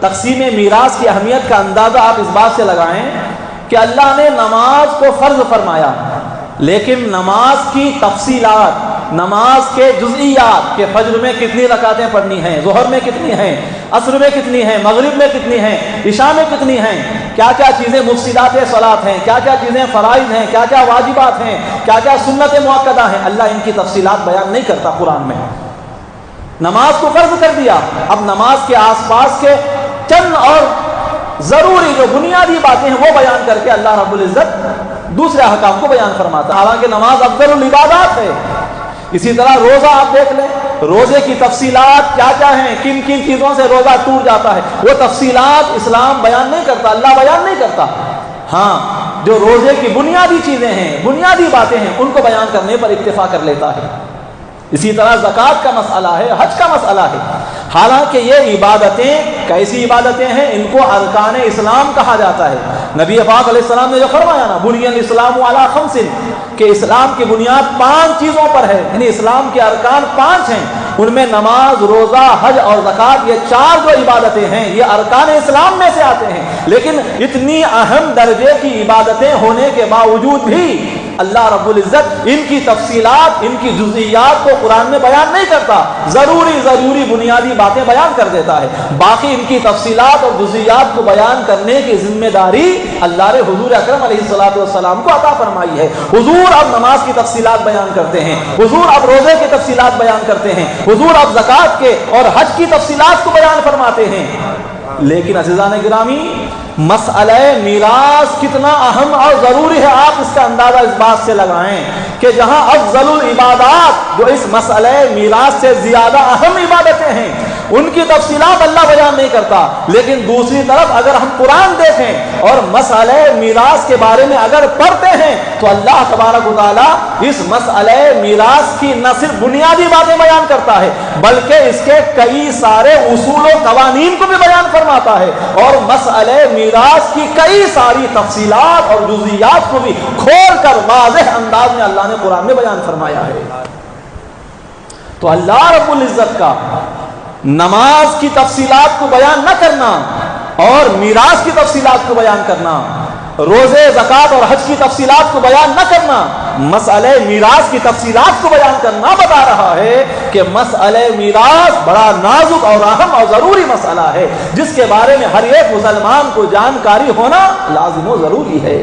تقسیم میراث کی اہمیت کا اندازہ آپ اس بات سے لگائیں کہ اللہ نے نماز کو فرض فرمایا، لیکن نماز کی تفصیلات، نماز کے جزئیات کہ فجر میں کتنی رکعتیں پڑھنی ہیں، ظہر میں کتنی ہیں، عصر میں کتنی ہیں، مغرب میں کتنی ہیں، عشاء میں کتنی ہیں، کیا کیا چیزیں مفسدات صلاۃ ہیں، کیا کیا چیزیں فرائض ہیں، کیا کیا واجبات ہیں، کیا کیا سنت مؤکدہ ہیں، اللہ ان کی تفصیلات بیان نہیں کرتا قرآن میں۔ نماز کو فرض کر دیا، اب نماز کے آس پاس کے چند اور ضروری جو بنیادی باتیں ہیں وہ بیان کر کے اللہ رب العزت دوسرے احکام کو بیان فرماتا ہے، حالانکہ نماز افضل العبادات ہے۔ اسی طرح روزہ آپ دیکھ لیں، روزے کی تفصیلات کیا کیا ہیں، کن کن چیزوں سے روزہ ٹوٹ جاتا ہے، وہ تفصیلات اسلام بیان نہیں کرتا، اللہ بیان نہیں کرتا۔ ہاں، جو روزے کی بنیادی چیزیں ہیں، بنیادی باتیں ہیں، ان کو بیان کرنے پر اکتفا کر لیتا ہے۔ اسی طرح زکوٰۃ کا مسئلہ ہے، حج کا مسئلہ ہے، حالانکہ یہ عبادتیں کیسی عبادتیں ہیں، ان کو ارکان اسلام کہا جاتا ہے۔ نبی پاک علیہ السلام نے جو فرمایا نا، بنی الاسلام علی خمس، کہ اسلام کی بنیاد 5 چیزوں پر ہے، یعنی اسلام کے ارکان 5 ہیں، ان میں نماز، روزہ، حج اور زکوٰۃ، یہ 4 جو عبادتیں ہیں یہ ارکان اسلام میں سے آتے ہیں۔ لیکن اتنی اہم درجے کی عبادتیں ہونے کے باوجود بھی اللہ رب العزت ان کی تفصیلات، ان کی جزئیات کو قرآن میں بیان نہیں کرتا، ضروری بنیادی باتیں بیان کر دیتا ہے، باقی ان کی تفصیلات اور جزئیات کو بیان کرنے کی ذمہ داری اللہ نے حضور اکرم علیہ الصلوۃ والسلام کو عطا فرمائی ہے۔ حضور اب نماز کی تفصیلات بیان کرتے ہیں، حضور اب روزے کی تفصیلات بیان کرتے ہیں، حضور اب زکوٰۃ کے اور حج کی تفصیلات کو بیان فرماتے ہیں۔ لیکن عزیزان گرامی، مسئلہ میراث کتنا اہم اور ضروری ہے، آپ اس کا اندازہ اس بات سے لگائیں کہ جہاں افضل العبادات جو اس مسئلہ میراث سے زیادہ اہم عبادتیں ہیں، ان کی تفصیلات اللہ بیان نہیں کرتا، لیکن دوسری طرف اگر ہم قرآن دیکھیں اور مسئلہ میراث کے بارے میں اگر پڑھتے ہیں تو اللہ تبارک و تعالیٰ اس مسئلہ میراث کی نہ صرف بنیادی باتیں بیان کرتا ہے بلکہ اس کے کئی سارے اصول و قوانین کو بھی بیان فرماتا ہے، اور مسئلہ میراث کی کئی ساری تفصیلات اور جزئیات کو بھی کھول کر واضح انداز میں اللہ نے قرآن میں بیان فرمایا ہے۔ تو اللہ رب العزت کا نماز کی تفصیلات کو بیان نہ کرنا اور میراث کی تفصیلات کو بیان کرنا، روزے، زکوٰۃ اور حج کی تفصیلات کو بیان نہ کرنا، مسئلہ میراث کی تفصیلات کو بیان کرنا بتا رہا ہے کہ مسئلہ میراث بڑا نازک اور اہم اور ضروری مسئلہ ہے، جس کے بارے میں ہر ایک مسلمان کو جانکاری ہونا لازم و ضروری ہے۔